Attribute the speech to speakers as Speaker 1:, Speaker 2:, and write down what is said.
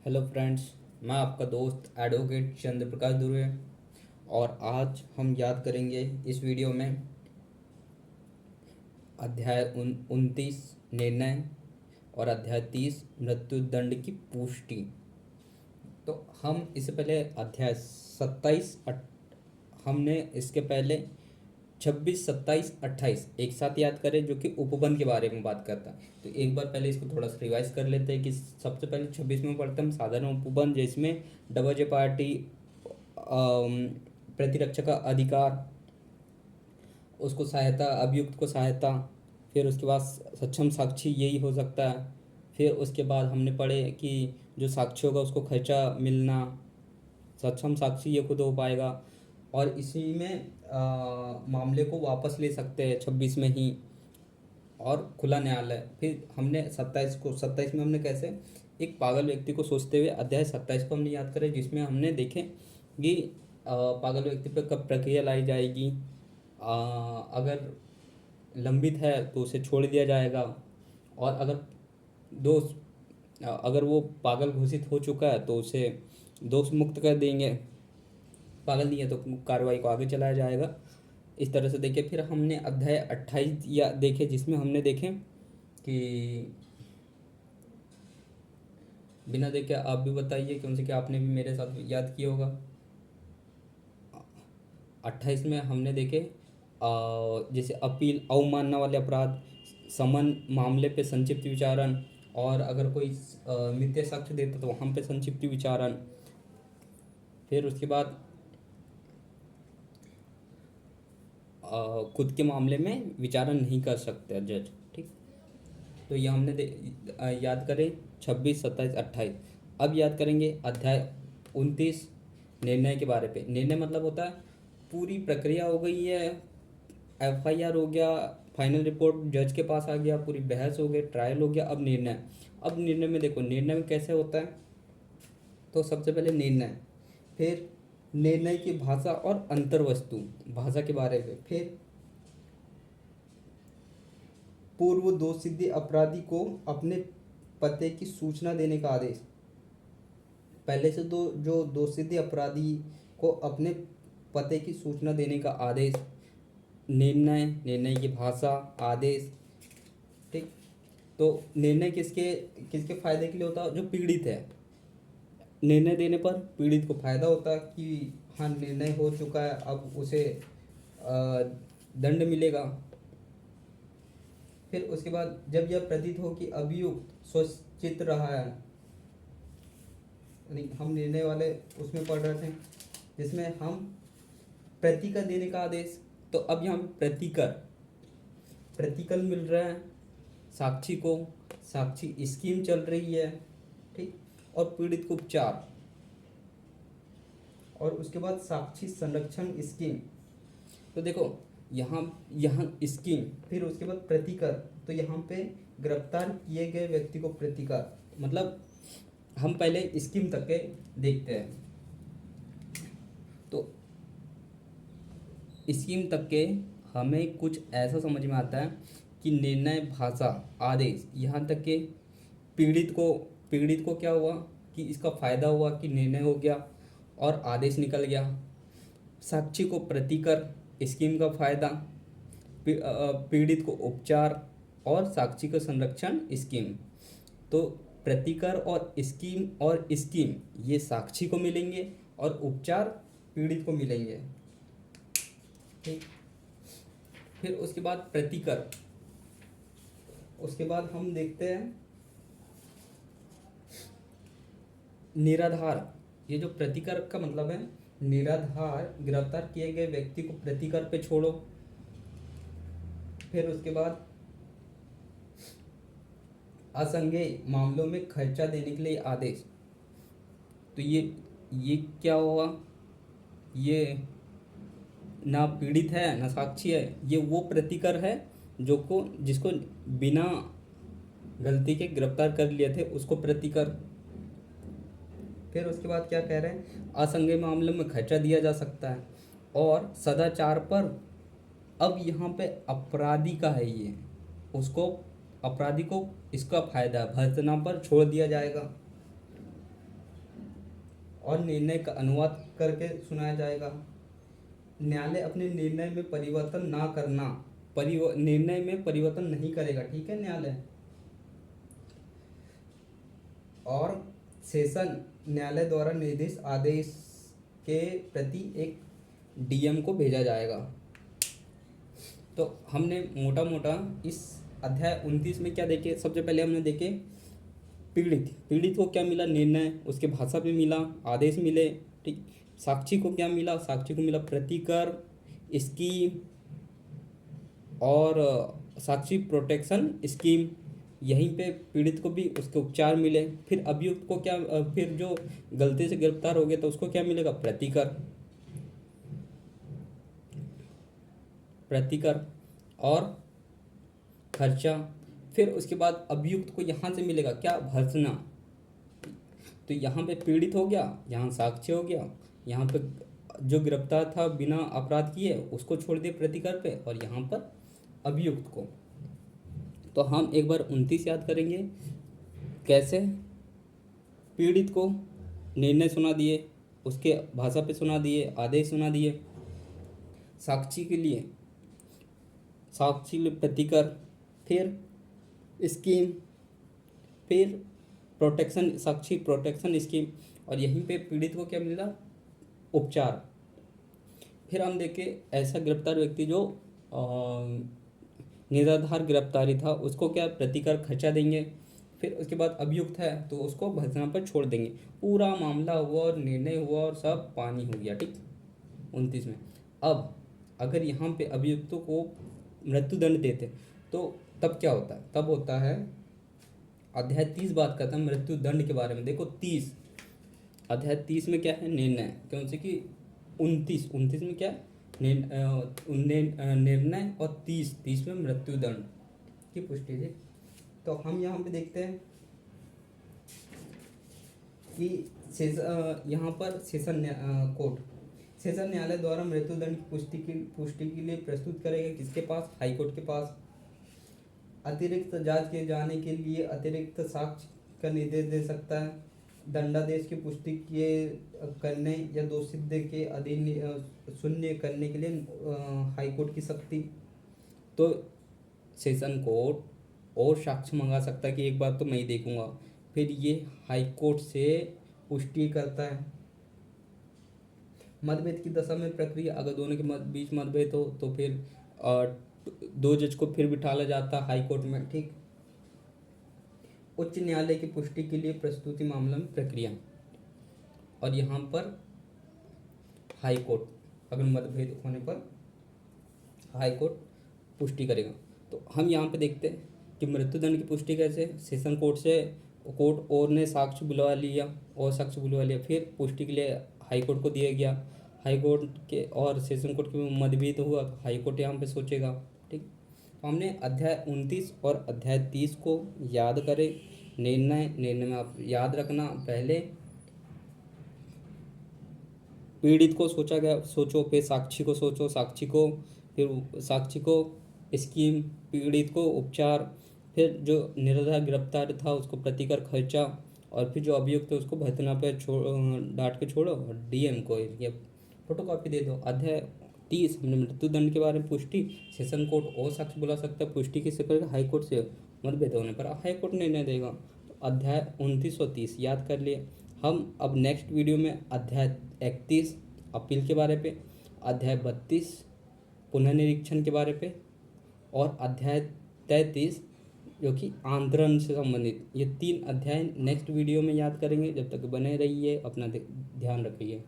Speaker 1: Hello friends. मैं आपका दोस्त एडवोकेट चंद्र प्रकाश दुर्वे और आज हम याद करेंगे इस वीडियो में अध्याय 29 निर्णय और अध्याय 30 मृत्यु दंड की पुष्टि। तो हम इससे पहले अध्याय 27 हमने इसके पहले 26, 27, 28 एक साथ याद करें जो कि उपबंध के बारे में बात करता है। तो एक बार पहले इसको थोड़ा सा रिवाइज कर लेते हैं कि सबसे पहले 26 में पढ़ते हम साधारण उपबंध, जिसमें डबल जेपार्टी, प्रतिरक्षा का अधिकार, उसको सहायता, अभियुक्त को सहायता, फिर उसके बाद सक्षम साक्षी यही हो सकता है। फिर उसके बाद हमने पढ़े कि जो साक्षी होगा उसको खर्चा मिलना, सक्षम साक्षी ये खुद हो पाएगा और इसी में मामले को वापस ले सकते हैं 26 में ही, और खुला न्यायालय। फिर हमने 27 में हमने कैसे एक पागल व्यक्ति को सोचते हुए अध्याय 27 को हमने याद करें, जिसमें हमने देखे कि पागल व्यक्ति पर कब प्रक्रिया लाई जाएगी, अगर लंबित है तो उसे छोड़ दिया जाएगा, और दोष अगर वो पागल घोषित हो चुका है तो उसे दोष मुक्त कर देंगे, पागल नहीं है तो कार्रवाई को आगे चलाया जाएगा। इस तरह से देखे। फिर हमने अध्याय 28 या देखे, जिसमें हमने देखे कि बिना देखे आप भी बताइए क्योंकि क्या आपने भी मेरे साथ याद किया होगा। 28 में हमने देखे जैसे अपील, अवमानना वाले अपराध, समन, मामले पे संक्षिप्त विचारण, और अगर कोई मिथ्या साक्ष्य देता तो वहाँ पे संक्षिप्त विचारण। फिर उसके बाद खुद के मामले में विचारण नहीं कर सकते जज। ठीक, तो ये हमने याद करें 26, 27, 28। अब याद करेंगे अध्याय 29 निर्णय के बारे पे। निर्णय मतलब होता है पूरी प्रक्रिया हो गई है, एफआईआर हो गया, फाइनल रिपोर्ट जज के पास आ गया, पूरी बहस हो गई, ट्रायल हो गया, अब निर्णय। अब निर्णय में देखो निर्णय में कैसे होता है। तो सबसे पहले निर्णय, फिर निर्णय की भाषा और अंतर वस्तु, भाषा के बारे में। फिर पूर्व दोषसिद्धि अपराधी को अपने पते की सूचना देने का आदेश। पहले से जो दोषसिद्धि अपराधी को अपने पते की सूचना देने का आदेश। निर्णय, निर्णय की भाषा, आदेश। ठीक, तो निर्णय किसके किसके फायदे के लिए होता है? जो पीड़ित है। निर्णय देने पर पीड़ित को फायदा होता है कि हाँ निर्णय हो चुका है, अब उसे दंड मिलेगा। फिर उसके बाद जब यह प्रतीत हो कि अभियुक्त स्वचित रहा है, हम निर्णय वाले उसमें पढ़ रहे थे जिसमें हम प्रतिकर देने का आदेश। तो अब यहाँ प्रतिकल मिल रहा है साक्षी को, साक्षी स्कीम चल रही है। ठीक, और पीड़ित को उपचार, और उसके बाद साक्षी संरक्षण स्कीम। तो देखो यहाँ यहाँ स्कीम, फिर उसके बाद प्रतिकर। तो यहाँ पे गिरफ्तार किए गए व्यक्ति को प्रतिकार, मतलब हम पहले स्कीम तक के देखते हैं। तो स्कीम तक के हमें कुछ ऐसा समझ में आता है कि निर्णय, भाषा, आदेश, यहाँ तक के पीड़ित को क्या हुआ कि इसका फायदा हुआ कि निर्णय हो गया और आदेश निकल गया। साक्षी को प्रतिकर, स्कीम का फायदा, पीड़ित को उपचार और साक्षी का संरक्षण स्कीम। तो प्रतिकर और स्कीम ये साक्षी को मिलेंगे और उपचार पीड़ित को मिलेंगे। ठीक, फिर उसके बाद प्रतिकर, उसके बाद हम देखते हैं निराधार। ये जो प्रतिकर का मतलब है निराधार, गिरफ्तार किए गए व्यक्ति को प्रतिकर पे छोड़ो। फिर उसके बाद असंज्ञेय मामलों में खर्चा देने के लिए आदेश। तो ये क्या हुआ? ये ना पीड़ित है ना साक्षी है, ये वो प्रतिकर है जिसको बिना गलती के गिरफ्तार कर लिए थे, उसको प्रतिकर। फिर उसके बाद क्या कह रहे हैं? असंज्ञेय मामलों में खर्चा दिया जा सकता है और सदाचार पर। अब यहाँ पे अपराधी का है, ये उसको अपराधी को इसका फायदा भर्त्सना पर छोड़ दिया जाएगा। और निर्णय का अनुवाद करके सुनाया जाएगा। न्यायालय अपने निर्णय में परिवर्तन ना करना, निर्णय में परिवर्तन नहीं करेगा, ठीक है न्यायालय। और सेशन न्यायालय द्वारा निर्दिष्ट आदेश के प्रति एक डीएम को भेजा जाएगा। तो हमने मोटा मोटा इस अध्याय 29 में क्या देखे, सबसे पहले हमने देखे पीड़ित को क्या मिला, निर्णय, उसके भाषा पे मिला, आदेश मिले, ठीक। साक्षी को क्या मिला, साक्षी को मिला प्रतिकर, स्कीम और साक्षी प्रोटेक्शन स्कीम। यहीं पे पीड़ित को भी उसके उपचार मिले। फिर अभियुक्त को क्या, फिर जो गलती से गिरफ्तार हो गया तो उसको क्या मिलेगा, प्रतिकर और खर्चा। फिर उसके बाद अभियुक्त को यहाँ से मिलेगा क्या, भर्त्सना। तो यहाँ पे पीड़ित हो गया, यहाँ साक्ष्य हो गया, यहाँ पे जो गिरफ्तार था बिना अपराध किए उसको छोड़ दिए प्रतिकर पे, और यहाँ पर अभियुक्त को। तो हम एक बार 29 याद करेंगे। कैसे, पीड़ित को निर्णय सुना दिए, उसके भाषा पे सुना दिए, आदेश सुना दिए। साक्षी के लिए प्रतिकर, फिर स्कीम, फिर प्रोटेक्शन, साक्षी प्रोटेक्शन स्कीम, और यहीं पे पीड़ित को क्या मिला, उपचार। फिर हम देखें ऐसा गिरफ्तार व्यक्ति जो निराधार गिरफ्तारी था उसको क्या, प्रतिकर खर्चा देंगे। फिर उसके बाद अभियुक्त है तो उसको भर्त्सना पर छोड़ देंगे। पूरा मामला हुआ और निर्णय हुआ और सब पानी हो गया, ठीक। 29 में अब अगर यहाँ पे अभियुक्तों को मृत्युदंड देते तो तब क्या होता है, तब होता है अध्याय 30 बात करता है मृत्युदंड के बारे में। देखो 30 अध्याय 30 में क्या है, निर्णय, क्योंकि कि 29 में क्या है, निर्णय, और 30 में मृत्युदंड की पुष्टि है। तो हम यहाँ पे देखते हैं कि यहाँ पर सेशन न्यायालय द्वारा मृत्युदंड की पुष्टि के लिए प्रस्तुत करेगा किसके पास, हाईकोर्ट के पास। अतिरिक्त जांच किए जाने के लिए अतिरिक्त साक्ष्य का निर्देश दे सकता है। दंडादेश की पुष्टि करने या दोषी के अधीन शून्य करने के लिए हाईकोर्ट की शक्ति। तो सेशन कोर्ट और साक्ष्य मंगा सकता है कि एक बार तो मैं ही देखूंगा, फिर ये हाईकोर्ट से पुष्टि करता है। मतभेद की दशा में प्रक्रिया, अगर दोनों के बीच मतभेद हो तो फिर 2 जज को फिर बिठाला जाता हाईकोर्ट में, ठीक। उच्च न्यायालय की पुष्टि के लिए प्रस्तुति मामला में प्रक्रिया, और यहाँ पर हाईकोर्ट अगर मतभेद होने पर हाईकोर्ट पुष्टि करेगा। तो हम यहाँ पे देखते हैं कि मृत्युदंड की पुष्टि कैसे, सेशन कोर्ट और ने साक्ष्य बुलवा लिया, फिर पुष्टि के लिए हाईकोर्ट को दिया गया। हाईकोर्ट के और सेशन कोर्ट के मतभेद हुआ तो हाईकोर्ट यहाँ पे सोचेगा, ठीक। तो हमने अध्याय 29 और अध्याय 30 को याद करें। निर्णय में आप याद रखना, पहले पीड़ित को सोचो, फिर साक्षी को सोचो, फिर साक्षी को स्कीम, पीड़ित को उपचार, फिर जो निराधार गिरफ्तार था उसको प्रतिकर खर्चा, और फिर जो अभियुक्त है उसको भर्त्सना पर डांट के छोड़ो, और डीएम को ये फोटोकॉपी दे दो। अध्याय 30 हमने मृत्युदंड के बारे में पुष्टि, सेशन कोर्ट और साक्ष्य बुला सकता है, पुष्टि किससे करेगा, हाईकोर्ट से। मतभेद होने पर हाईकोर्ट निर्णय देगा। तो अध्याय 29 और 30 याद कर लिए। हम अब नेक्स्ट वीडियो में अध्याय 31 अपील के बारे पे, अध्याय 32 पुनर्निरीक्षण के बारे पे, और अध्याय 33 जो कि आंदोलन से संबंधित, ये 3 अध्याय नेक्स्ट वीडियो में याद करेंगे। जब तक बने रहिए, अपना ध्यान रखिए।